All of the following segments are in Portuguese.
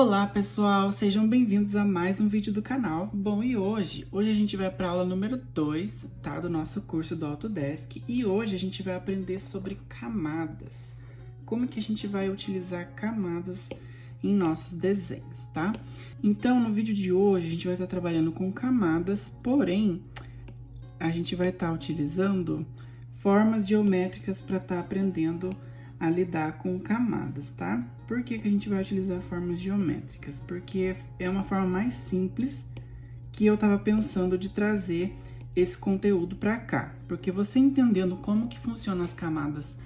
Olá pessoal, sejam bem-vindos a mais um vídeo do canal. Bom, e hoje a gente vai para a aula número 2, tá? Do nosso curso do Autodesk. E hoje a gente vai aprender sobre camadas. Como que a gente vai utilizar camadas em nossos desenhos, tá? Então, no vídeo de hoje a gente vai estar trabalhando com camadas, porém, a gente vai estar utilizando formas geométricas para estar aprendendo a lidar com camadas, tá? Por que que a gente vai utilizar formas geométricas? Porque é uma forma mais simples que eu tava pensando de trazer esse conteúdo para cá. Porque você entendendo como que funcionam as camadas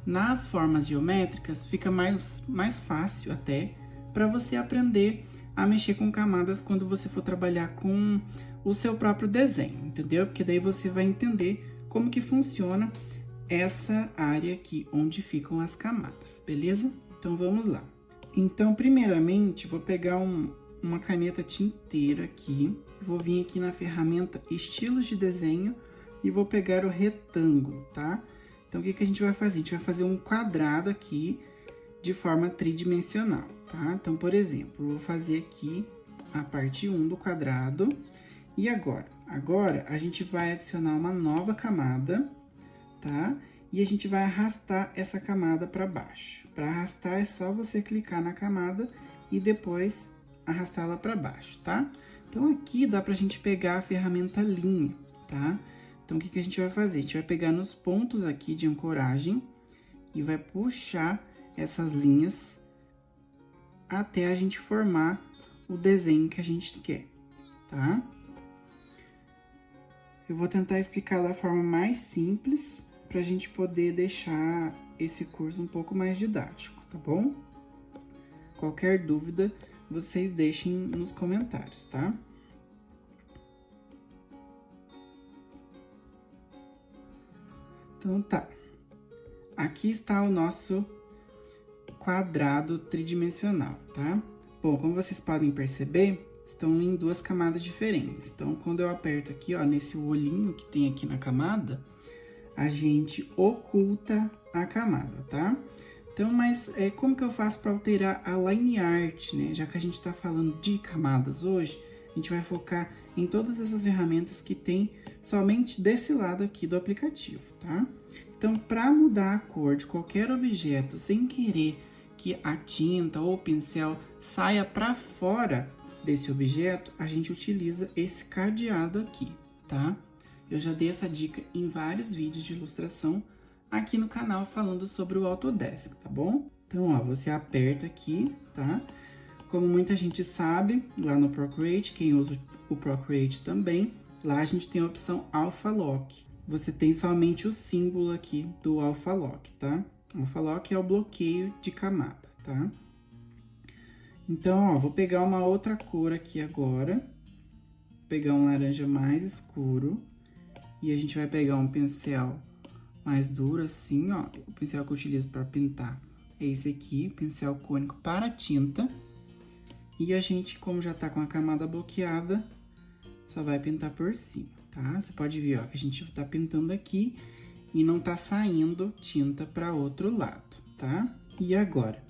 nas formas geométricas, fica mais fácil até para você aprender a mexer com camadas quando você for trabalhar com o seu próprio desenho, entendeu? Porque daí você vai entender como que funciona essa área aqui, onde ficam as camadas, beleza? Então, vamos lá. Então, primeiramente, vou pegar uma caneta tinteira aqui, vou vir aqui na ferramenta Estilos de Desenho e vou pegar o retângulo, tá? Então, o que que a gente vai fazer? A gente vai fazer um quadrado aqui de forma tridimensional, tá? Então, por exemplo, vou fazer aqui a parte 1 do quadrado. E agora? Agora, a gente vai adicionar uma nova camada, tá? E a gente vai arrastar essa camada para baixo. Para arrastar é só você clicar na camada e depois arrastá-la para baixo, tá? Então aqui dá pra gente pegar a ferramenta linha, tá? Então o que que a gente vai fazer? A gente vai pegar nos pontos aqui de ancoragem e vai puxar essas linhas até a gente formar o desenho que a gente quer, tá? Eu vou tentar explicar da forma mais simples, para a gente poder deixar esse curso um pouco mais didático, tá bom? Qualquer dúvida, vocês deixem nos comentários, tá? Então, tá. Aqui está o nosso quadrado tridimensional, tá? Bom, como vocês podem perceber, estão em duas camadas diferentes. Então, quando eu aperto aqui, ó, nesse olhinho que tem aqui na camada, a gente oculta a camada, tá? Então, mas como que eu faço para alterar a line art, né? Já que a gente está falando de camadas hoje, a gente vai focar em todas essas ferramentas que tem somente desse lado aqui do aplicativo, tá? Então, para mudar a cor de qualquer objeto sem querer que a tinta ou o pincel saia para fora desse objeto, a gente utiliza esse cadeado aqui, tá? Eu já dei essa dica em vários vídeos de ilustração aqui no canal falando sobre o Autodesk, tá bom? Então, ó, você aperta aqui, tá? Como muita gente sabe, lá no Procreate, quem usa o Procreate também, lá a gente tem a opção Alpha Lock. Você tem somente o símbolo aqui do Alpha Lock, tá? Alpha Lock é o bloqueio de camada, tá? Então, ó, vou pegar uma outra cor aqui agora. Vou pegar um laranja mais escuro. E a gente vai pegar um pincel mais duro assim, ó. O pincel que eu utilizo para pintar é esse aqui, pincel cônico para tinta. E a gente, como já tá com a camada bloqueada, só vai pintar por cima, tá? Você pode ver, ó, que a gente tá pintando aqui e não tá saindo tinta para outro lado, tá? E agora?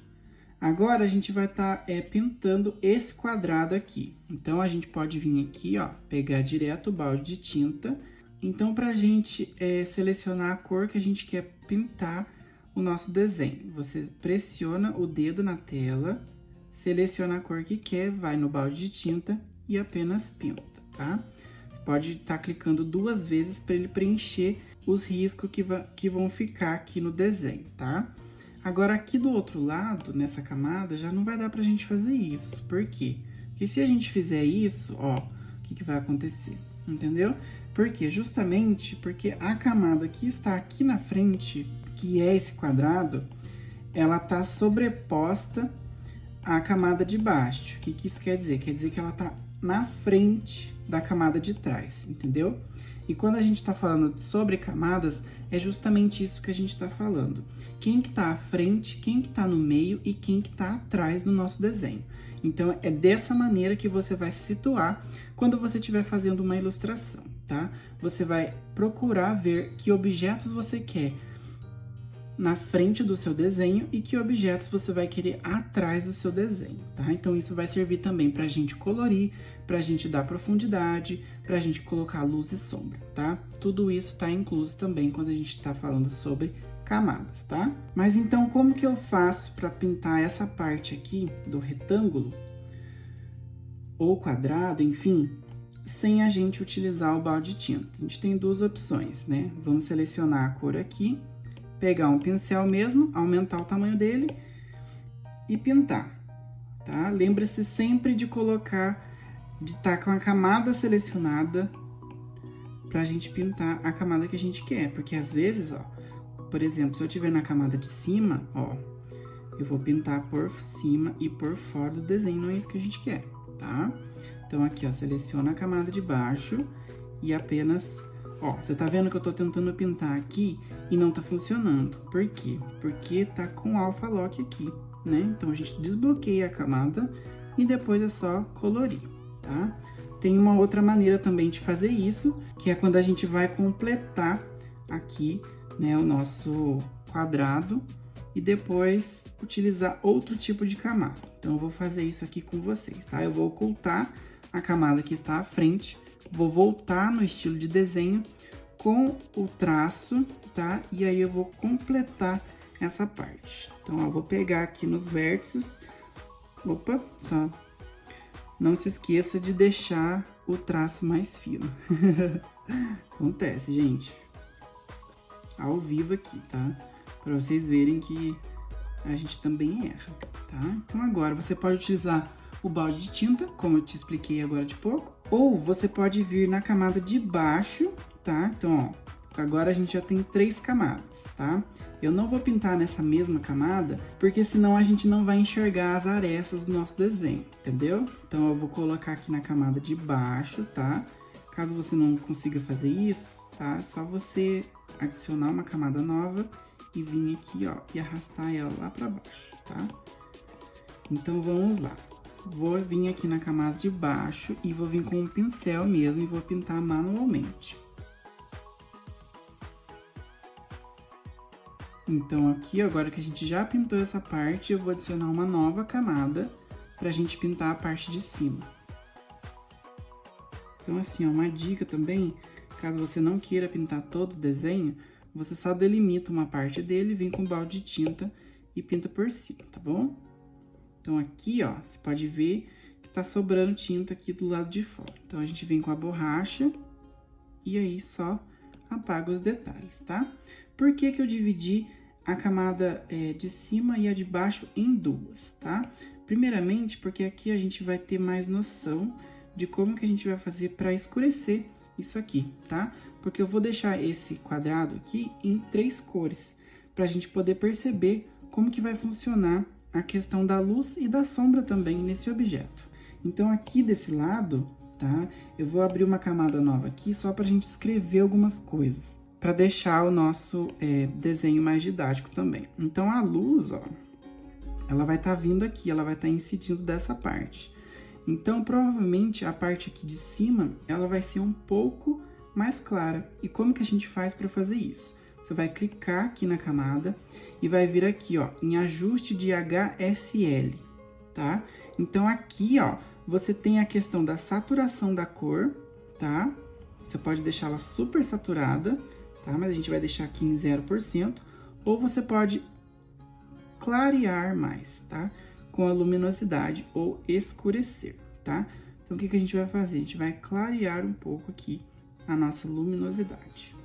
Agora a gente vai estar pintando esse quadrado aqui. Então, a gente pode vir aqui, ó, pegar direto o balde de tinta. Então, para a gente selecionar a cor que a gente quer pintar o nosso desenho, você pressiona o dedo na tela, seleciona a cor que quer, vai no balde de tinta e apenas pinta, tá? Você pode estar clicando 2 vezes para ele preencher os riscos que vão ficar aqui no desenho, tá? Agora, aqui do outro lado, nessa camada, já não vai dar pra gente fazer isso. Por quê? Porque se a gente fizer isso, ó, o que vai acontecer? Entendeu? Por quê? Justamente porque a camada que está aqui na frente, que é esse quadrado, ela tá sobreposta à camada de baixo. O que isso quer dizer? Quer dizer que ela tá na frente da camada de trás, entendeu? E quando a gente está falando sobre camadas, é justamente isso que a gente está falando. Quem que tá à frente, quem que tá no meio e quem que tá atrás do nosso desenho. Então, é dessa maneira que você vai se situar quando você estiver fazendo uma ilustração, tá? Você vai procurar ver que objetos você quer na frente do seu desenho e que objetos você vai querer atrás do seu desenho, tá? Então, isso vai servir também pra gente colorir, pra gente dar profundidade, pra gente colocar luz e sombra, tá? Tudo isso tá incluso também quando a gente tá falando sobre camadas, tá? Mas então, como que eu faço para pintar essa parte aqui do retângulo ou quadrado, enfim, sem a gente utilizar o balde de tinta? A gente tem duas opções, né? Vamos selecionar a cor aqui, pegar um pincel mesmo, aumentar o tamanho dele e pintar, tá? Lembre-se sempre de colocar, de estar com a camada selecionada pra gente pintar a camada que a gente quer, porque às vezes, ó, por exemplo, se eu tiver na camada de cima, ó, eu vou pintar por cima e por fora do desenho, não é isso que a gente quer, tá? Então, aqui, ó, seleciona a camada de baixo e apenas, ó, você tá vendo que eu tô tentando pintar aqui e não tá funcionando. Por quê? Porque tá com alpha lock aqui, né? Então, a gente desbloqueia a camada e depois é só colorir, tá? Tem uma outra maneira também de fazer isso, que é quando a gente vai completar aqui, né, o nosso quadrado e depois utilizar outro tipo de camada. Então, eu vou fazer isso aqui com vocês, tá? Eu vou ocultar a camada que está à frente, vou voltar no estilo de desenho com o traço, tá? E aí, eu vou completar essa parte. Então, ó, eu vou pegar aqui nos vértices, opa, só não se esqueça de deixar o traço mais fino. Acontece, gente. Ao vivo aqui, tá? Para vocês verem que a gente também erra, tá? Então, agora você pode utilizar o balde de tinta, como eu te expliquei agora de pouco, ou você pode vir na camada de baixo, tá? Então, ó, agora a gente já tem 3 camadas, tá? Eu não vou pintar nessa mesma camada, porque senão a gente não vai enxergar as arestas do nosso desenho, entendeu? Então, eu vou colocar aqui na camada de baixo, tá? Caso você não consiga fazer isso, tá? É só você adicionar uma camada nova e vir aqui, ó, e arrastar ela lá pra baixo, tá? Então, vamos lá. Vou vir aqui na camada de baixo e vou vir com um pincel mesmo e vou pintar manualmente. Então, aqui, agora que a gente já pintou essa parte, eu vou adicionar uma nova camada pra gente pintar a parte de cima. Então, assim, ó, uma dica também, caso você não queira pintar todo o desenho, você só delimita uma parte dele, vem com um balde de tinta e pinta por cima, tá bom? Então, aqui, ó, você pode ver que tá sobrando tinta aqui do lado de fora. Então, a gente vem com a borracha e aí só apaga os detalhes, tá? Por que que eu dividi a camada de cima e a de baixo em duas, tá? Primeiramente, porque aqui a gente vai ter mais noção de como que a gente vai fazer para escurecer isso aqui, tá? Porque eu vou deixar esse quadrado aqui em 3 cores, pra gente poder perceber como que vai funcionar a questão da luz e da sombra também nesse objeto. Então, aqui desse lado, tá? Eu vou abrir uma camada nova aqui só pra gente escrever algumas coisas, pra deixar o nosso desenho mais didático também. Então, a luz, ó, ela vai estar vindo aqui, ela vai estar incidindo dessa parte. Então, provavelmente, a parte aqui de cima, ela vai ser um pouco mais clara. E como que a gente faz para fazer isso? Você vai clicar aqui na camada e vai vir aqui, ó, em ajuste de HSL, tá? Então, aqui, ó, você tem a questão da saturação da cor, tá? Você pode deixá-la super saturada, tá? Mas a gente vai deixar aqui em 0%. Ou você pode clarear mais, tá? Com a luminosidade ou escurecer, tá? Então, o que que a gente vai fazer? A gente vai clarear um pouco aqui a nossa luminosidade.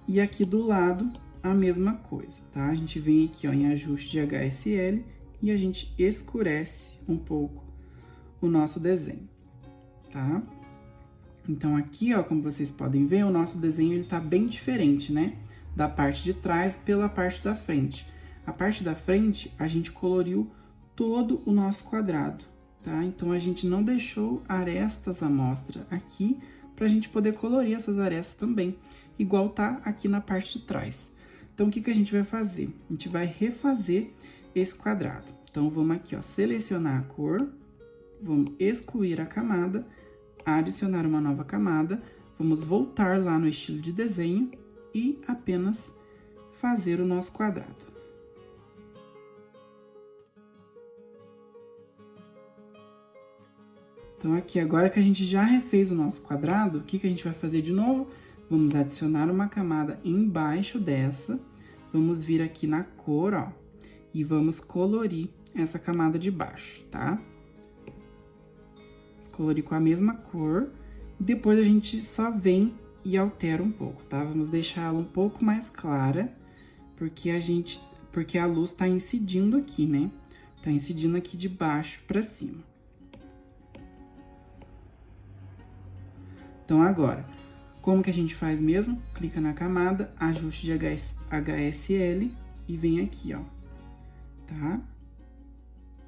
E aqui do lado, a mesma coisa, tá? A gente vem aqui, ó, em ajuste de HSL e a gente escurece um pouco o nosso desenho, tá? Então, aqui, ó, como vocês podem ver, o nosso desenho, ele tá bem diferente, né? Da parte de trás pela parte da frente. A parte da frente, a gente coloriu todo o nosso quadrado, tá? Então, a gente não deixou arestas à mostra aqui, pra gente poder colorir essas arestas também, igual tá aqui na parte de trás. Então, o que que a gente vai fazer? A gente vai refazer esse quadrado. Então, vamos aqui, ó, selecionar a cor, vamos excluir a camada, adicionar uma nova camada, vamos voltar lá no estilo de desenho e apenas fazer o nosso quadrado. Então, aqui, agora que a gente já refez o nosso quadrado, o que que a gente vai fazer de novo? Vamos adicionar uma camada embaixo dessa, vamos vir aqui na cor, ó, e vamos colorir essa camada de baixo, tá? Vamos colorir com a mesma cor, depois a gente só vem e altera um pouco, tá? Vamos deixar ela um pouco mais clara, porque a luz tá incidindo aqui, né? Tá incidindo aqui de baixo pra cima. Então, agora, como que a gente faz mesmo? Clica na camada, ajuste de HSL e vem aqui, ó, tá?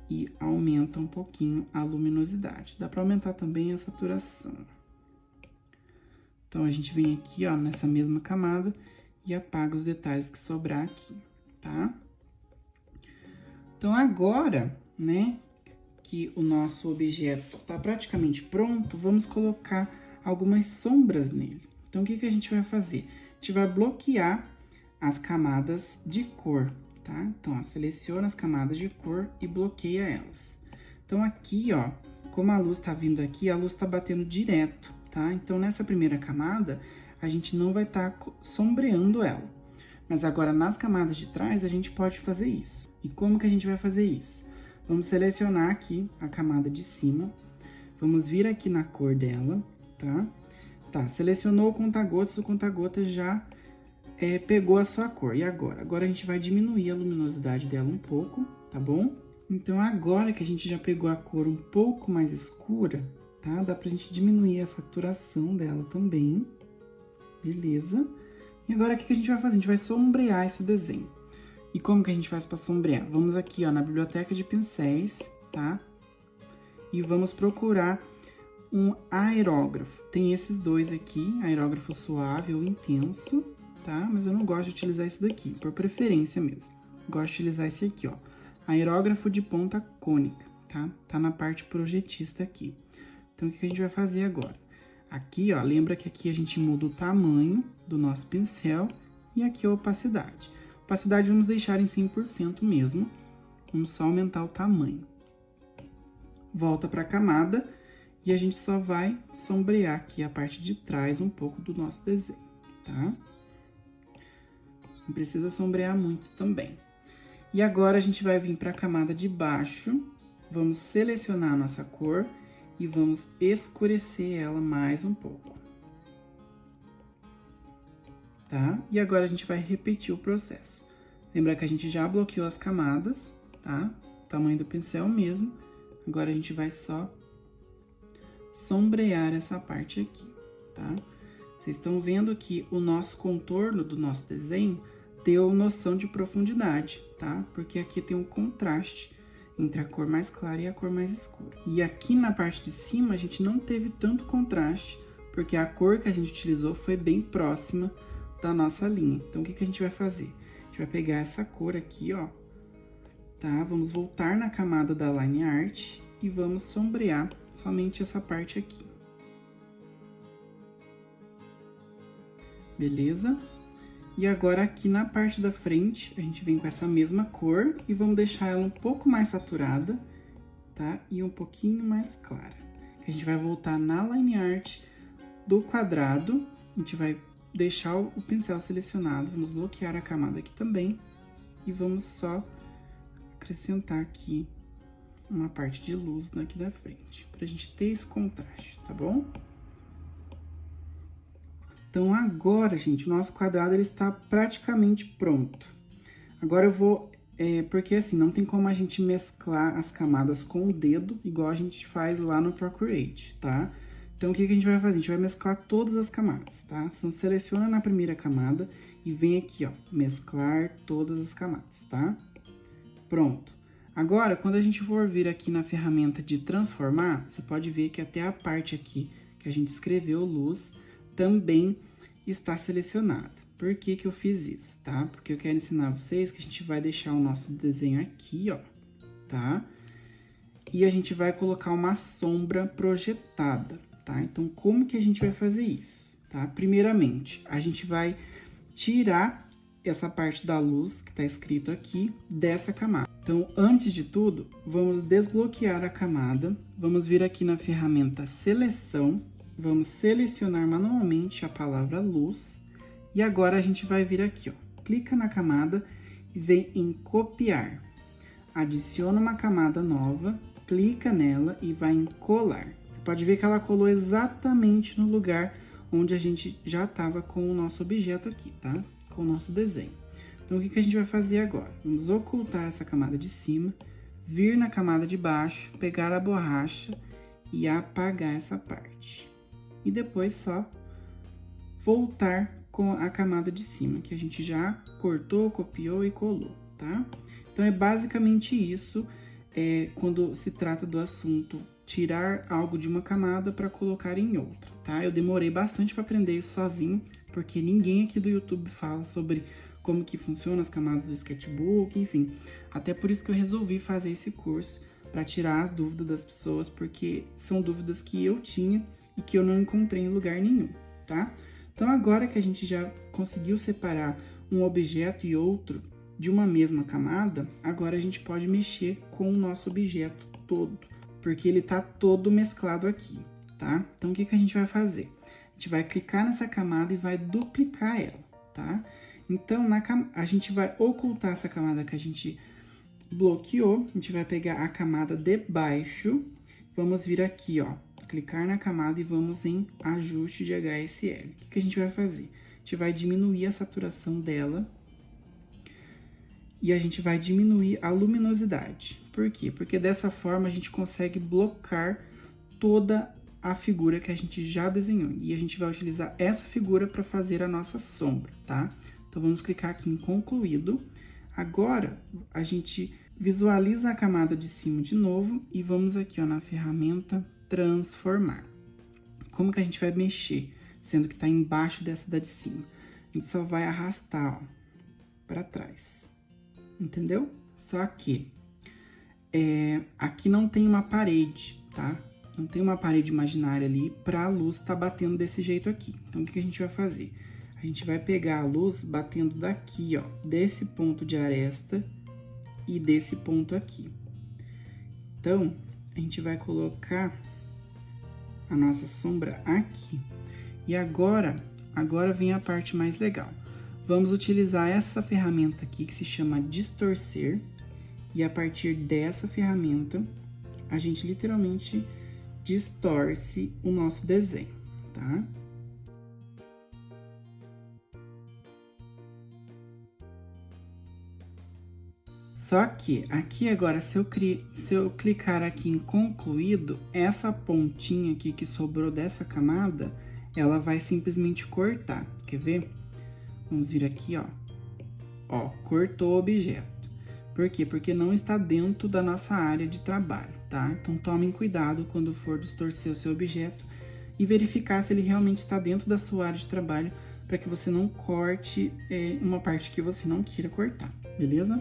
E aumenta um pouquinho a luminosidade. Dá pra aumentar também a saturação. Então, a gente vem aqui, ó, nessa mesma camada e apaga os detalhes que sobrar aqui, tá? Então, agora, né, que o nosso objeto tá praticamente pronto, vamos colocar algumas sombras nele. Então, o que que a gente vai fazer? A gente vai bloquear as camadas de cor, tá? Então, ó, seleciona as camadas de cor e bloqueia elas. Então, aqui, ó, como a luz tá vindo aqui, a luz tá batendo direto, tá? Então, nessa primeira camada, a gente não vai estar sombreando ela. Mas agora, nas camadas de trás, a gente pode fazer isso. E como que a gente vai fazer isso? Vamos selecionar aqui a camada de cima, vamos vir aqui na cor dela, tá? Tá, selecionou o conta-gotas já pegou a sua cor. E agora? Agora a gente vai diminuir a luminosidade dela um pouco, tá bom? Então, agora que a gente já pegou a cor um pouco mais escura, tá? Dá pra gente diminuir a saturação dela também, beleza? E agora, o que que a gente vai fazer? A gente vai sombrear esse desenho. E como que a gente faz pra sombrear? Vamos aqui, ó, na biblioteca de pincéis, tá? E vamos procurar um aerógrafo. Tem esses dois aqui, aerógrafo suave ou intenso, tá? Mas eu não gosto de utilizar esse daqui, por preferência mesmo. Gosto de utilizar esse aqui, ó. Aerógrafo de ponta cônica, tá? Tá na parte projetista aqui. Então, o que a gente vai fazer agora? Aqui, ó, lembra que aqui a gente muda o tamanho do nosso pincel e aqui a opacidade. Opacidade vamos deixar em 100% mesmo. Vamos só aumentar o tamanho. Volta para a camada. E a gente só vai sombrear aqui a parte de trás um pouco do nosso desenho, tá? Não precisa sombrear muito também. E agora, a gente vai vir para a camada de baixo, vamos selecionar a nossa cor e vamos escurecer ela mais um pouco. Tá? E agora, a gente vai repetir o processo. Lembra que a gente já bloqueou as camadas, tá? O tamanho do pincel mesmo. Agora, a gente vai só sombrear essa parte aqui, tá? Vocês estão vendo que o nosso contorno do nosso desenho deu noção de profundidade, tá? Porque aqui tem um contraste entre a cor mais clara e a cor mais escura. E aqui na parte de cima a gente não teve tanto contraste, porque a cor que a gente utilizou foi bem próxima da nossa linha. Então, o que que a gente vai fazer? A gente vai pegar essa cor aqui, ó, tá? Vamos voltar na camada da Line Art e vamos sombrear somente essa parte aqui. Beleza? E agora, aqui na parte da frente, a gente vem com essa mesma cor e vamos deixar ela um pouco mais saturada, tá? E um pouquinho mais clara. Que a gente vai voltar na Line Art do quadrado, a gente vai deixar o pincel selecionado, vamos bloquear a camada aqui também e vamos só acrescentar aqui uma parte de luz daqui da frente, pra gente ter esse contraste, tá bom? Então, agora, gente, o nosso quadrado ele está praticamente pronto. Agora eu vou... porque assim, não tem como a gente mesclar as camadas com o dedo, igual a gente faz lá no Procreate, tá? Então, o que que a gente vai fazer? A gente vai mesclar todas as camadas, tá? Então, seleciona na primeira camada e vem aqui, ó, mesclar todas as camadas, tá? Pronto. Agora, quando a gente for vir aqui na ferramenta de transformar, você pode ver que até a parte aqui que a gente escreveu luz também está selecionada. Por que que eu fiz isso, tá? Porque eu quero ensinar vocês que a gente vai deixar o nosso desenho aqui, ó, tá? E a gente vai colocar uma sombra projetada, tá? Então, como que a gente vai fazer isso, tá? Primeiramente, a gente vai tirar essa parte da luz, que está escrito aqui, dessa camada. Então, antes de tudo, vamos desbloquear a camada, vamos vir aqui na ferramenta Seleção, vamos selecionar manualmente a palavra luz, e agora a gente vai vir aqui, ó, clica na camada e vem em copiar. Adiciona uma camada nova, clica nela e vai em colar. Você pode ver que ela colou exatamente no lugar onde a gente já estava com o nosso objeto aqui, tá? Com o nosso desenho. Então, o que a gente vai fazer agora? Vamos ocultar essa camada de cima, vir na camada de baixo, pegar a borracha e apagar essa parte. E depois só voltar com a camada de cima, que a gente já cortou, copiou e colou, tá? Então, é basicamente isso, quando se trata do assunto tirar algo de uma camada para colocar em outra, tá? Eu demorei bastante para aprender isso sozinho, porque ninguém aqui do YouTube fala sobre como que funciona as camadas do sketchbook, enfim. Até por isso que eu resolvi fazer esse curso, para tirar as dúvidas das pessoas, porque são dúvidas que eu tinha e que eu não encontrei em lugar nenhum, tá? Então, agora que a gente já conseguiu separar um objeto e outro de uma mesma camada, agora a gente pode mexer com o nosso objeto todo, porque ele tá todo mesclado aqui, tá? Então, o que a gente vai fazer? A gente vai clicar nessa camada e vai duplicar ela, tá? Então, a gente vai ocultar essa camada que a gente bloqueou, a gente vai pegar a camada de baixo, vamos vir aqui, ó, clicar na camada e vamos em ajuste de HSL. O que a gente vai fazer? A gente vai diminuir a saturação dela e a gente vai diminuir a luminosidade. Por quê? Porque dessa forma a gente consegue blocar toda a figura que a gente já desenhou. E a gente vai utilizar essa figura para fazer a nossa sombra, tá? Então, vamos clicar aqui em concluído. Agora, a gente visualiza a camada de cima de novo e vamos aqui, ó, na ferramenta transformar. Como que a gente vai mexer, sendo que está embaixo dessa da de cima? A gente só vai arrastar, ó, para trás. Entendeu? Só que aqui não tem uma parede, tá? Não tem uma parede imaginária ali para a luz estar batendo desse jeito aqui. Então, o que a gente vai fazer? A gente vai pegar a luz batendo daqui, ó, desse ponto de aresta e desse ponto aqui. Então, a gente vai colocar a nossa sombra aqui. E agora vem a parte mais legal. Vamos utilizar essa ferramenta aqui que se chama distorcer. E a partir dessa ferramenta, a gente literalmente distorce o nosso desenho, tá? Só que aqui agora, se eu clicar aqui em concluído, essa pontinha aqui que sobrou dessa camada, ela vai simplesmente cortar. Quer ver? Vamos vir aqui, ó. Ó, cortou o objeto. Por quê? Porque não está dentro da nossa área de trabalho, tá? Então, tomem cuidado quando for distorcer o seu objeto e verificar se ele realmente está dentro da sua área de trabalho, para que você não corte uma parte que você não queira cortar, beleza?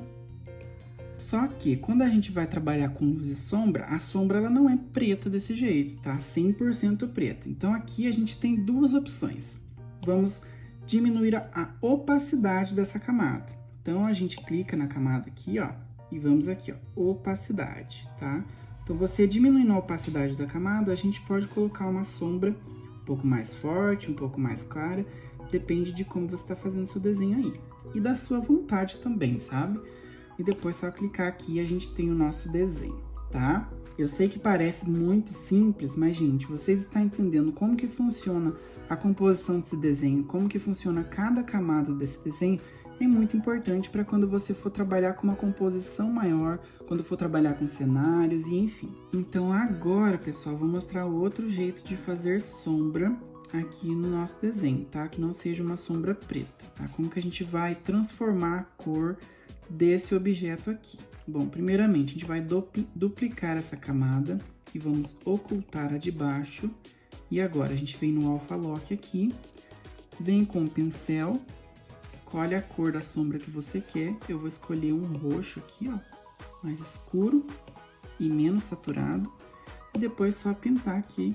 Só que, quando a gente vai trabalhar com luz e sombra, a sombra ela não é preta desse jeito, tá? 100% preta. Então, aqui a gente tem duas opções. Vamos diminuir a opacidade dessa camada. Então, a gente clica na camada aqui, ó, e vamos aqui, ó, opacidade, tá? Então, você diminuindo a opacidade da camada, a gente pode colocar uma sombra um pouco mais forte, um pouco mais clara, depende de como você está fazendo seu desenho aí. E da sua vontade também, sabe? E depois só clicar aqui e a gente tem o nosso desenho, tá? Eu sei que parece muito simples, mas, gente, vocês estão entendendo como que funciona a composição desse desenho, como que funciona cada camada desse desenho, é muito importante para quando você for trabalhar com uma composição maior, quando for trabalhar com cenários e enfim. Então, agora, pessoal, vou mostrar o outro jeito de fazer sombra aqui no nosso desenho, tá? Que não seja uma sombra preta, tá? Como que a gente vai transformar a cor desse objeto aqui? Bom, primeiramente, a gente vai duplicar essa camada e vamos ocultar a de baixo. E agora, a gente vem no Alpha Lock aqui, vem com o pincel, escolhe a cor da sombra que você quer. Eu vou escolher um roxo aqui, ó, mais escuro e menos saturado. E depois só pintar aqui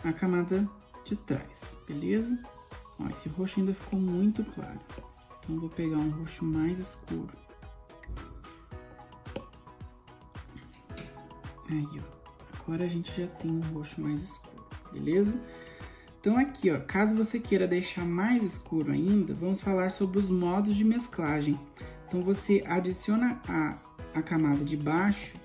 a camada de trás, beleza? Ó, esse roxo ainda ficou muito claro. Então, vou pegar um roxo mais escuro. Aí, ó. Agora a gente já tem um roxo mais escuro, beleza? Então, aqui, ó, caso você queira deixar mais escuro ainda, vamos falar sobre os modos de mesclagem. Então, você adiciona a camada de baixo,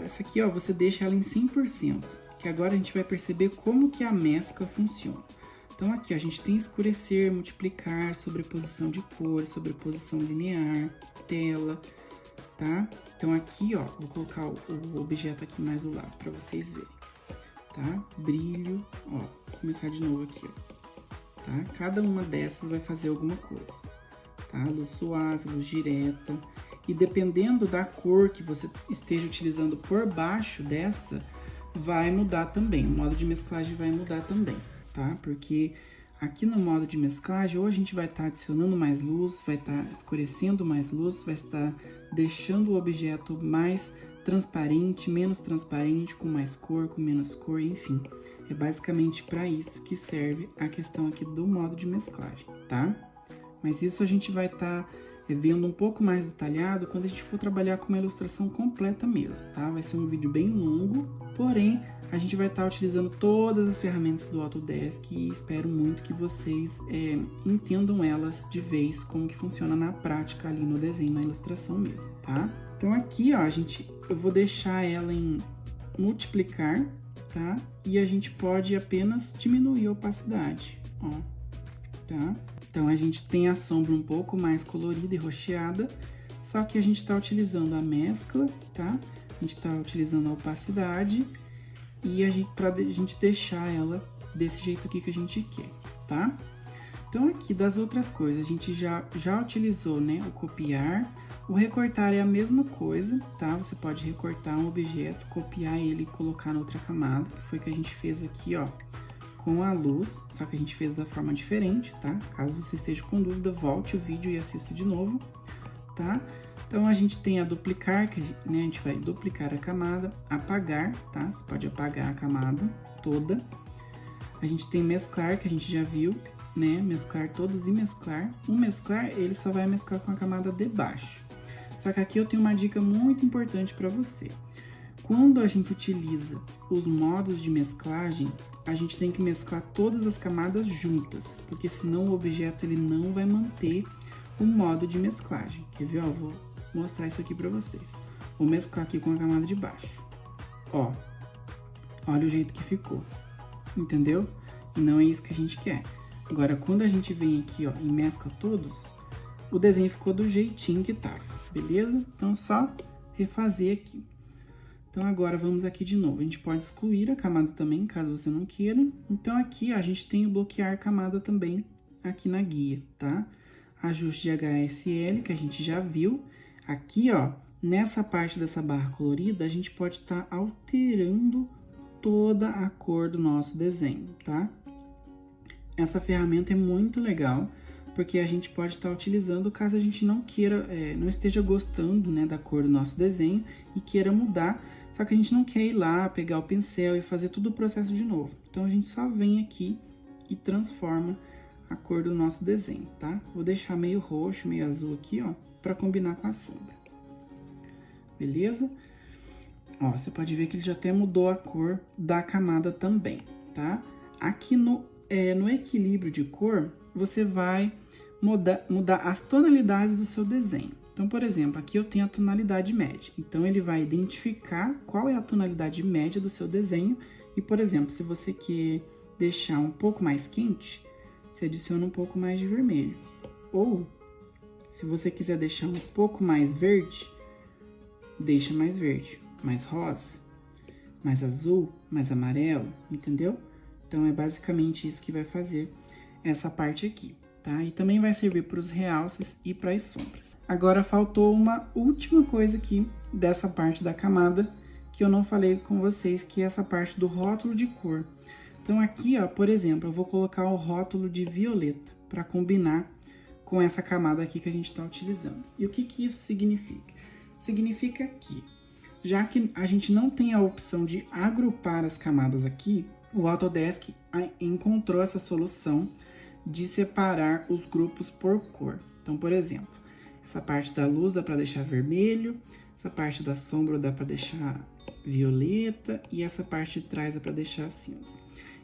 essa aqui, ó, você deixa ela em 100%, que agora a gente vai perceber como que a mescla funciona. Então, aqui, ó, a gente tem escurecer, multiplicar, sobreposição de cores, sobreposição linear, tela, tá? Então, aqui, ó, vou colocar o objeto aqui mais do lado para vocês verem, tá? Brilho, ó, vou começar de novo aqui, ó, tá? Cada uma dessas vai fazer alguma coisa, tá? Luz suave, luz direta, e dependendo da cor que você esteja utilizando por baixo dessa, vai mudar também, o modo de mesclagem vai mudar também, tá? Porque aqui no modo de mesclagem, ou a gente vai estar adicionando mais luz, vai estar escurecendo mais luz, vai estar deixando o objeto mais transparente, menos transparente, com mais cor, com menos cor, enfim. É basicamente para isso que serve a questão aqui do modo de mesclagem, tá? Mas isso a gente vai estar vendo um pouco mais detalhado quando a gente for trabalhar com uma ilustração completa mesmo, tá? Vai ser um vídeo bem longo, porém, a gente vai estar utilizando todas as ferramentas do Autodesk e espero muito que vocês entendam elas de vez, como que funciona na prática ali no desenho, na ilustração mesmo, tá? Então aqui, ó, eu vou deixar ela em multiplicar, tá? E a gente pode apenas diminuir a opacidade, ó, tá? Então, a gente tem a sombra um pouco mais colorida e rocheada, só que a gente está utilizando a mescla, tá? A gente está utilizando a opacidade e pra gente deixar ela desse jeito aqui que a gente quer, tá? Então, aqui das outras coisas, a gente já utilizou, né, o copiar. O recortar é a mesma coisa, tá? Você pode recortar um objeto, copiar ele e colocar na outra camada, que foi o que a gente fez aqui, ó, com a luz, só que a gente fez da forma diferente, tá? Caso você esteja com dúvida, volte o vídeo e assista de novo, tá? Então, a gente tem a duplicar, que, né, a gente vai duplicar a camada, apagar, tá? Você pode apagar a camada toda. A gente tem mesclar, que a gente já viu, né? Mesclar todos e mesclar. O mesclar, ele só vai mesclar com a camada de baixo. Só que aqui eu tenho uma dica muito importante para você. Quando a gente utiliza os modos de mesclagem, a gente tem que mesclar todas as camadas juntas, porque senão o objeto ele não vai manter o modo de mesclagem. Quer ver? Ó, vou mostrar isso aqui para vocês. Vou mesclar aqui com a camada de baixo. Ó, olha o jeito que ficou, entendeu? E não é isso que a gente quer. Agora, quando a gente vem aqui, ó, e mescla todos, o desenho ficou do jeitinho que tava, beleza? Então, só refazer aqui. Então, agora vamos aqui de novo. A gente pode excluir a camada também, caso você não queira. Então, aqui, ó, a gente tem o bloquear camada também aqui na guia, tá? Ajuste de HSL, que a gente já viu. Aqui, ó, nessa parte dessa barra colorida, a gente pode estar alterando toda a cor do nosso desenho, tá? Essa ferramenta é muito legal, porque a gente pode estar utilizando caso a gente não queira, não esteja gostando, né, da cor do nosso desenho e queira mudar, só que a gente não quer ir lá, pegar o pincel e fazer todo o processo de novo. Então, a gente só vem aqui e transforma a cor do nosso desenho, tá? Vou deixar meio roxo, meio azul aqui, ó, pra combinar com a sombra. Beleza? Ó, você pode ver que ele já até mudou a cor da camada também, tá? Aqui no equilíbrio de cor, você vai mudar as tonalidades do seu desenho. Então, por exemplo, aqui eu tenho a tonalidade média. Então, ele vai identificar qual é a tonalidade média do seu desenho. E, por exemplo, se você quer deixar um pouco mais quente, você adiciona um pouco mais de vermelho. Ou, se você quiser deixar um pouco mais verde, deixa mais verde, mais rosa, mais azul, mais amarelo, entendeu? Então, é basicamente isso que vai fazer essa parte aqui, tá? E também vai servir para os realces e para as sombras. Agora, faltou uma última coisa aqui dessa parte da camada que eu não falei com vocês, que é essa parte do rótulo de cor. Então, aqui, ó, por exemplo, eu vou colocar o rótulo de violeta para combinar com essa camada aqui que a gente está utilizando. E o que que isso significa? Significa que, já que a gente não tem a opção de agrupar as camadas aqui, o Autodesk encontrou essa solução de separar os grupos por cor. Então, por exemplo, essa parte da luz dá para deixar vermelho, essa parte da sombra dá para deixar violeta e essa parte de trás dá para deixar cinza.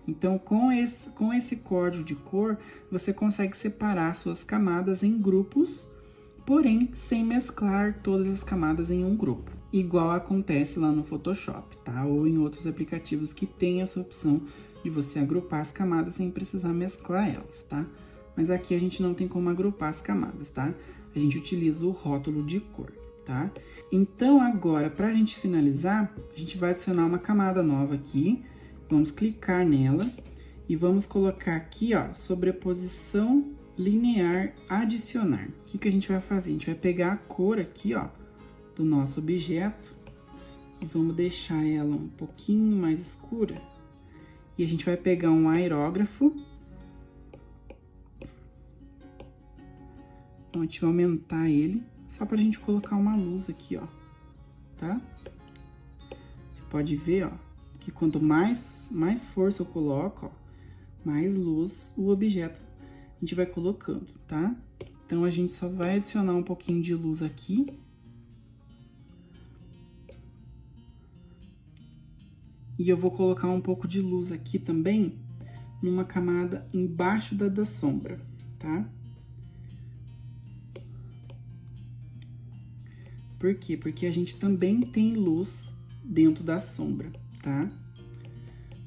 Então, com esse código de cor, você consegue separar suas camadas em grupos, porém, sem mesclar todas as camadas em um grupo. Igual acontece lá no Photoshop, tá? Ou em outros aplicativos que tem essa opção de você agrupar as camadas sem precisar mesclar elas, tá? Mas aqui a gente não tem como agrupar as camadas, tá? A gente utiliza o rótulo de cor, tá? Então, agora, pra gente finalizar, a gente vai adicionar uma camada nova aqui. Vamos clicar nela e vamos colocar aqui, ó, sobreposição linear adicionar. O que a gente vai fazer? A gente vai pegar a cor aqui, ó, do nosso objeto e vamos deixar ela um pouquinho mais escura. E a gente vai pegar um aerógrafo. Então, a gente vai aumentar ele, só pra gente colocar uma luz aqui, ó, tá? Você pode ver, ó, que quanto mais força eu coloco, ó, mais luz o objeto a gente vai colocando, tá? Então, a gente só vai adicionar um pouquinho de luz aqui. E eu vou colocar um pouco de luz aqui também, numa camada embaixo da sombra, tá? Por quê? Porque a gente também tem luz dentro da sombra, tá?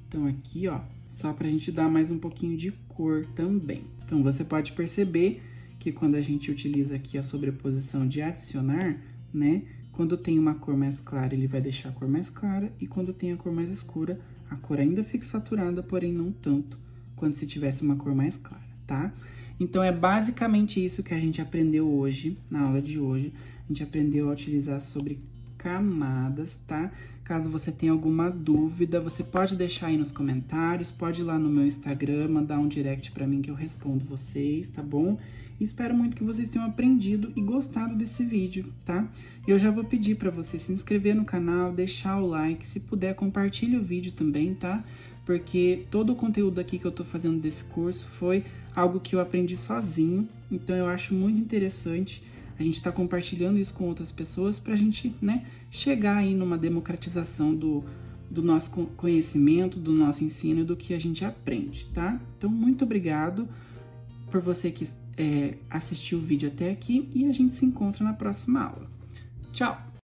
Então, aqui, ó, só pra gente dar mais um pouquinho de cor também. Então, você pode perceber que quando a gente utiliza aqui a sobreposição de adicionar, né? Quando tem uma cor mais clara, ele vai deixar a cor mais clara. E quando tem a cor mais escura, a cor ainda fica saturada, porém não tanto quando se tivesse uma cor mais clara, tá? Então, é basicamente isso que a gente aprendeu hoje, na aula de hoje. A gente aprendeu a utilizar sobre camadas, tá? Caso você tenha alguma dúvida, você pode deixar aí nos comentários, pode ir lá no meu Instagram, mandar um direct pra mim que eu respondo vocês, tá bom? Espero muito que vocês tenham aprendido e gostado desse vídeo, tá? Eu já vou pedir pra você se inscrever no canal, deixar o like, se puder, compartilhe o vídeo também, tá? Porque todo o conteúdo aqui que eu tô fazendo desse curso foi algo que eu aprendi sozinho, então eu acho muito interessante a gente tá compartilhando isso com outras pessoas pra gente, né, chegar aí numa democratização do nosso conhecimento, do nosso ensino e do que a gente aprende, tá? Então, muito obrigado por você que assistiu o vídeo até aqui e a gente se encontra na próxima aula. Tchau!